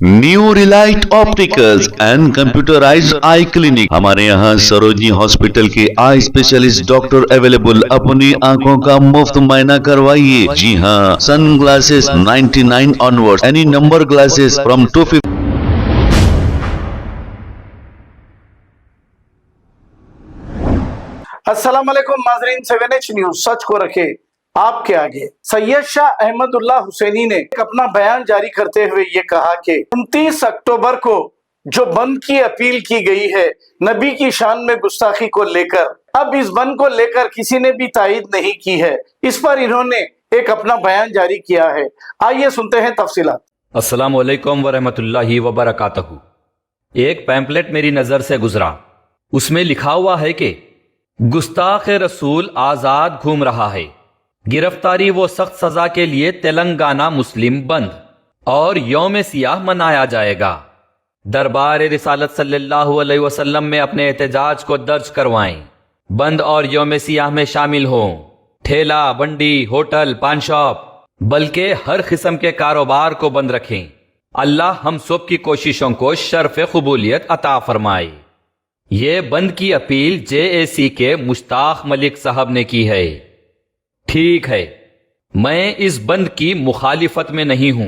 New Relight opticals and computerised I clinic. हमारे यहाँ Sarojini hospital के आई स्पेशलिस्ट डॉक्टर अवेलेबल। अपनी आंखों का मुफ्त मुआयना करवाइए। जी हाँ, sun glasses 99 onward, any number glasses from 250। अस्सलाम वालेकुम नाज़रीन, 7H न्यूज सच को रखे आपके आगे। सैयद शाह अहमदुल्लाह हुसैनी ने अपना बयान जारी करते हुए ये कहा कि 29 अक्टूबर को जो बंद की अपील की गई है नबी की शान में गुस्ताखी को लेकर, अब इस बंद को लेकर किसी ने भी तायीद नहीं की है। इस पर इन्होंने एक अपना बयान जारी किया है। आइए सुनते हैं तफसीलात। अस्सलाम वालेकुम वरहमतुल्लाहि वबरकातहू। एक पैम्पलेट मेरी नज़र से गुजरा, उसमें लिखा हुआ है कि गुस्ताख रसूल आज़ाद घूम रहा है, गिरफ्तारी वो सख्त सजा के लिए तेलंगाना मुस्लिम बंद और यौम सियाह मनाया जाएगा। दरबार रिसालत सल्लल्लाहु अलैहि वसल्लम में अपने एहतजाज को दर्ज करवाएं। बंद और यौम सियाह में शामिल हों ठेला, बंडी, होटल, पान शॉप, बल्कि हर किस्म के कारोबार को बंद रखें। अल्लाह हम सब की कोशिशों को शर्फ कबूलियत अता फरमाए। ये बंद की अपील JAC के मुश्ताक मलिक साहब ने की है। ठीक है, मैं इस बंद की मुखालिफत में नहीं हूं।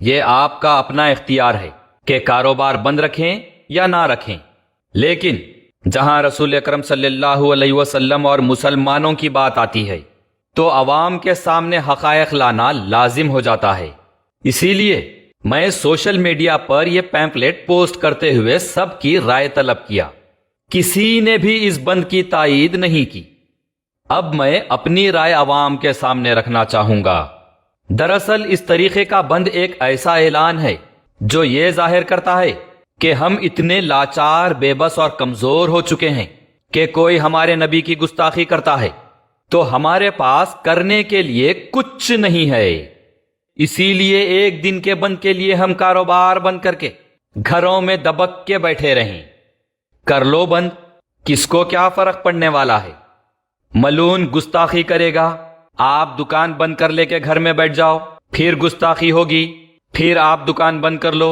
ये आपका अपना इख्तियार है कि कारोबार बंद रखें या ना रखें, लेकिन जहां रसूल अकरम सल्लल्लाहु अलैहि वसल्लम और मुसलमानों की बात आती है तो अवाम के सामने हकायक लाना लाजिम हो जाता है। इसीलिए मैं सोशल मीडिया पर यह पैम्पलेट पोस्ट करते हुए सबकी राय तलब किया। किसी ने भी इस बंद की तायीद नहीं की। अब मैं अपनी राय अवाम के सामने रखना चाहूंगा। दरअसल इस तरीके का बंद एक ऐसा ऐलान है जो ये जाहिर करता है कि हम इतने लाचार, बेबस और कमजोर हो चुके हैं कि कोई हमारे नबी की गुस्ताखी करता है तो हमारे पास करने के लिए कुछ नहीं है। इसीलिए एक दिन के बंद के लिए हम कारोबार बंद करके घरों में दबक के बैठे रहें। कर लो बंद, किसको क्या फर्क पड़ने वाला है। मलून गुस्ताखी करेगा, आप दुकान बंद कर लेके घर में बैठ जाओ, फिर गुस्ताखी होगी, फिर आप दुकान बंद कर लो,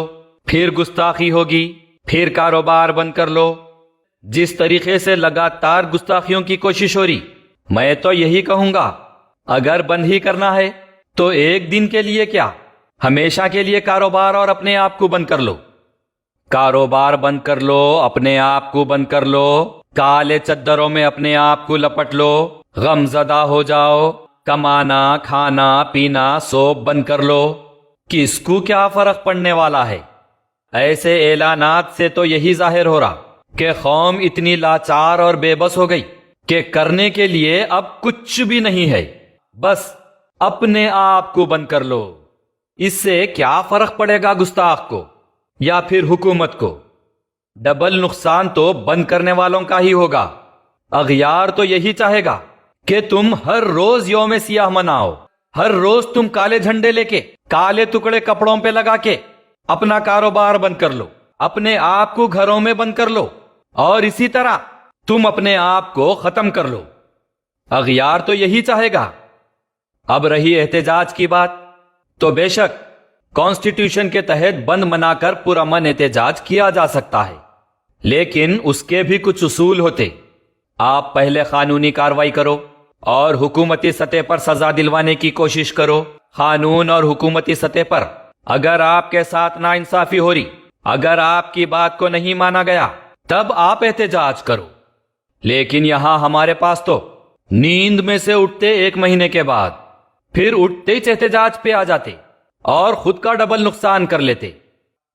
फिर गुस्ताखी होगी, फिर कारोबार बंद कर लो। जिस तरीके से लगातार गुस्ताखियों की कोशिश हो रही, मैं तो यही कहूंगा, अगर बंद ही करना है तो एक दिन के लिए क्या, हमेशा के लिए कारोबार और अपने आप को बंद कर लो। कारोबार बंद कर लो, अपने आप को बंद कर लो, काले चद्दरों में अपने आप को लपट लो, गमजदा हो जाओ, कमाना, खाना, पीना सब बंद कर लो। किसको क्या फर्क पड़ने वाला है। ऐसे ऐलानात से तो यही जाहिर हो रहा कि कौम इतनी लाचार और बेबस हो गई कि करने के लिए अब कुछ भी नहीं है। बस अपने आप को बंद कर लो। इससे क्या फर्क पड़ेगा गुस्ताख को या फिर हुकूमत को। डबल नुकसान तो बंद करने वालों का ही होगा। अगयार तो यही चाहेगा कि तुम हर रोज यौम सियाह मनाओ, हर रोज तुम काले झंडे लेके काले टुकड़े कपड़ों पे लगा के अपना कारोबार बंद कर लो, अपने आप को घरों में बंद कर लो और इसी तरह तुम अपने आप को खत्म कर लो। अगयार तो यही चाहेगा। अब रही एहतजाज की बात, तो बेशक कॉन्स्टिट्यूशन के तहत बंद मनाकर पुरअमन एहतजाज किया जा सकता है, लेकिन उसके भी कुछ उसूल होते। आप पहले कानूनी कार्रवाई करो और हुकूमती सतह पर सजा दिलवाने की कोशिश करो। कानून और हुकूमती सतह पर अगर आपके साथ नाइंसाफी हो रही, अगर आपकी बात को नहीं माना गया, तब आप एहतजाज करो। लेकिन यहां हमारे पास तो नींद में से उठते 1 महीने के बाद फिर उठते ही एहतजाज पे आ जाते और खुद का डबल नुकसान कर लेते।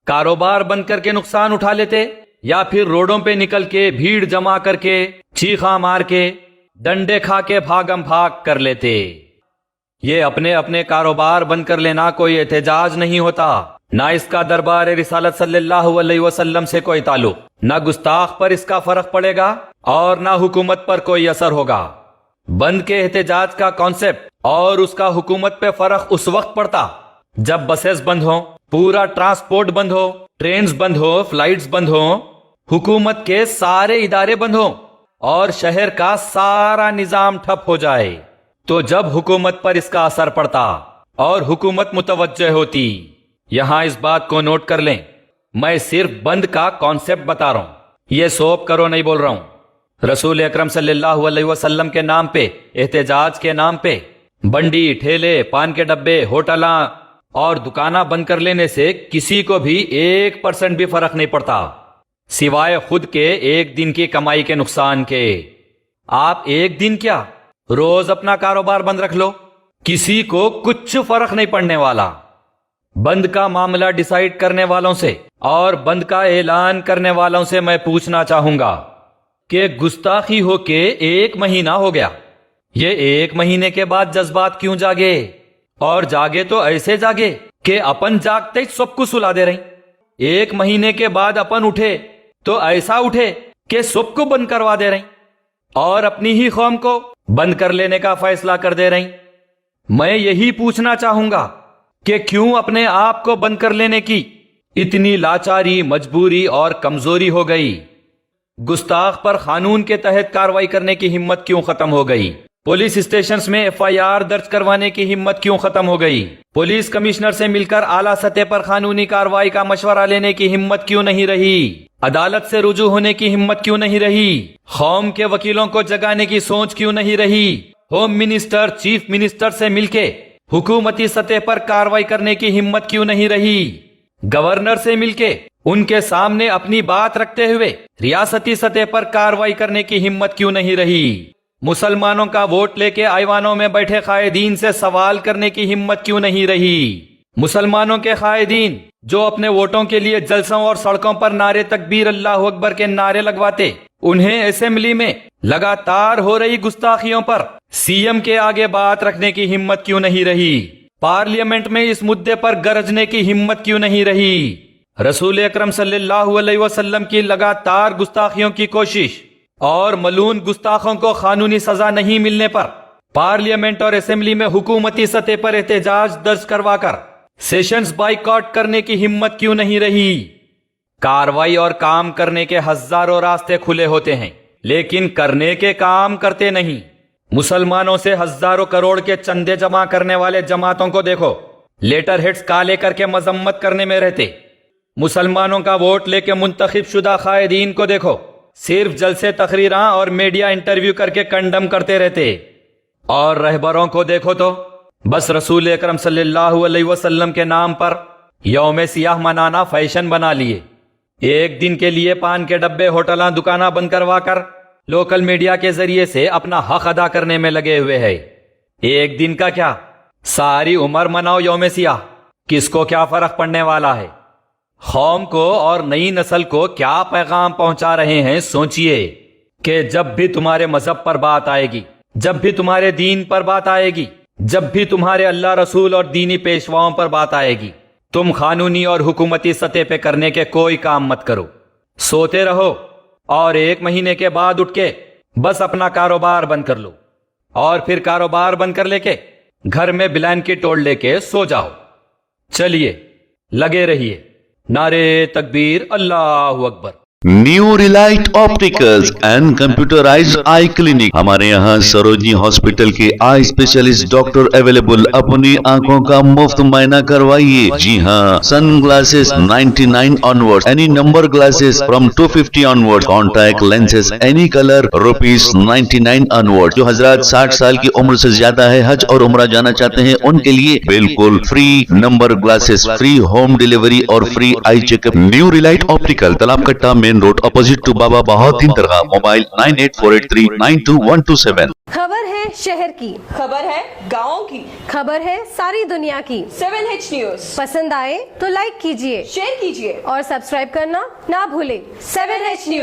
कारोबार बंद करके नुकसान उठा लेते या फिर रोडों पे निकल के भीड़ जमा करके चीखा मार के डंडे खा के भागम भाग कर लेते। ये अपने अपने कारोबार बंद कर लेना कोई एहतजाज नहीं होता। ना इसका दरबार रिसालत सल्लल्लाहु अलैहि वसल्लम से कोई ताल्लुक, ना गुस्ताख पर इसका फर्क पड़ेगा और ना हुकूमत पर कोई असर होगा। बंद के एहतजाज का कॉन्सेप्ट और उसका हुकूमत पे फर्क उस वक्त पड़ता जब बसेस बंद हो, पूरा ट्रांसपोर्ट बंद हो, ट्रेन्स बंद हो, फ्लाइट्स बंद हो, हुकूमत के सारे इदारे बंद हो और शहर का सारा निजाम ठप हो जाए। तो जब हुकूमत पर इसका असर पड़ता और हुकूमत मुतवज्जे होती, यहां इस बात को नोट कर लें, मैं सिर्फ बंद का कॉन्सेप्ट बता रहा हूं, ये सोप करो नहीं बोल रहा हूं। रसूल अकरम सल्लल्लाहु अलैहि वसल्लम के नाम पे, एहतजाज के नाम पे बंडी, ठेले, पान के डब्बे, होटला और दुकाना बंद कर लेने से किसी को भी 1% भी फर्क नहीं पड़ता, सिवाय खुद के एक दिन की कमाई के नुकसान के। आप एक दिन क्या, रोज अपना कारोबार बंद रख लो, किसी को कुछ फर्क नहीं पड़ने वाला। बंद का मामला डिसाइड करने वालों से और बंद का ऐलान करने वालों से मैं पूछना चाहूंगा कि गुस्ताखी होके 1 महीना हो गया, ये 1 महीने के बाद जज्बात क्यों जागे? और जागे तो ऐसे जागे कि अपन जागते ही सबको सुला दे रही। 1 महीने के बाद अपन उठे तो ऐसा उठे कि सबको बंद करवा दे रही और अपनी ही कौम को बंद कर लेने का फैसला कर दे रही। मैं यही पूछना चाहूंगा कि क्यों अपने आप को बंद कर लेने की इतनी लाचारी, मजबूरी और कमजोरी हो गई? गुस्ताख पर कानून के तहत कार्रवाई करने की हिम्मत क्यों खत्म हो गई? पुलिस स्टेशंस में FIR दर्ज करवाने की हिम्मत क्यों खत्म हो गई? पुलिस कमिश्नर से मिलकर आला सतह पर कानूनी कार्रवाई का मशवरा लेने की हिम्मत क्यों नहीं रही? अदालत से रुजू होने की हिम्मत क्यों नहीं रही? कौम के वकीलों को जगाने की सोच क्यों नहीं रही? होम मिनिस्टर, चीफ मिनिस्टर से मिलके हुकूमती सतह पर कार्रवाई करने की हिम्मत क्यों नहीं रही? गवर्नर से मिलके उनके सामने अपनी बात रखते हुए रियासती सतह पर कार्रवाई करने की हिम्मत क्यों नहीं रही? मुसलमानों का वोट लेके आईवानों में बैठे कायदीन से सवाल करने की हिम्मत क्यों नहीं रही? मुसलमानों के कायदीन जो अपने वोटों के लिए जलसों और सड़कों पर नारे तकबीर, अल्लाह अकबर के नारे लगवाते, उन्हें असेंबली में लगातार हो रही गुस्ताखियों पर CM के आगे बात रखने की हिम्मत क्यों नहीं रही? पार्लियामेंट में इस मुद्दे पर गरजने की हिम्मत क्यों नहीं रही? रसूल अकरम सल्लल्लाहु अलैहि वसल्लम की लगातार गुस्ताखियों की कोशिश और मलून गुस्ताखों को कानूनी सजा नहीं मिलने पर पार्लियामेंट और असेंबली में हुकूमती सतह पर एहतजाज दर्ज करवाकर सेशंस बाइकआउट करने की हिम्मत क्यों नहीं रही? कार्रवाई और काम करने के हजारों रास्ते खुले होते हैं, लेकिन करने के काम करते नहीं। मुसलमानों से हजारों करोड़ के चंदे जमा करने वाले जमातों को देखो, लेटर हेड्स काले करके मजम्मत करने में रहते। मुसलमानों का वोट लेके मुंतखब शुदा कायदीन को देखो, सिर्फ जलसे, तकरीरां और मीडिया इंटरव्यू करके कंडम करते रहते। और रहबरों को देखो तो बस रसूल अकरम सल्लल्लाहु अलैहि वसल्लम के नाम पर यौम सियाह मनाना फैशन बना लिए। एक दिन के लिए पान के डब्बे, होटलां, दुकाना बंद करवा कर लोकल मीडिया के जरिए से अपना हक अदा करने में लगे हुए हैं। एक दिन का क्या, सारी उम्र मनाओ यौम सियाह, किसको क्या फर्क पड़ने वाला है? कौम को और नई नस्ल को क्या पैगाम पहुंचा रहे हैं सोचिए कि जब भी तुम्हारे मजहब पर बात आएगी, जब भी तुम्हारे दीन पर बात आएगी, जब भी तुम्हारे अल्लाह रसूल और दीनी पेशवाओं पर बात आएगी, तुम कानूनी और हुकूमती सतह पे करने के कोई काम मत करो, सोते रहो और 1 महीने के बाद उठ के बस अपना कारोबार बंद कर लो और फिर कारोबार बंद कर लेके घर में ब्लैंकेट ओढ़ लेके सो जाओ। चलिए लगे रहिए, नारे तकबीर, अल्लाहु Akbar. New Relight opticals and computerised I clinic. हमारे यहाँ सरोजनी हॉस्पिटल के आई स्पेशलिस्ट डॉक्टर अवेलेबल। अपनी आंखों का मुफ्त मायना करवाइए। जी हाँ, sun glasses 99 onward, any number glasses from 250 onward, contact lenses any colour ₹99 onward. जो हजरात 60 साल की उम्र से ज्यादा है, हज और उम्रा जाना चाहते हैं, उनके लिए बिल्कुल free number glasses, free home delivery और free eye checkup. New Relight optical, Talab Katta, main road, opposite to Baba Bahauddin दरगाह। मोबाइल 9848392127। खबर है शहर की, खबर है गाँव की, खबर है सारी दुनिया की। 7H न्यूज पसंद आए तो लाइक कीजिए, शेयर कीजिए और सब्सक्राइब करना ना भूलें। 7H news.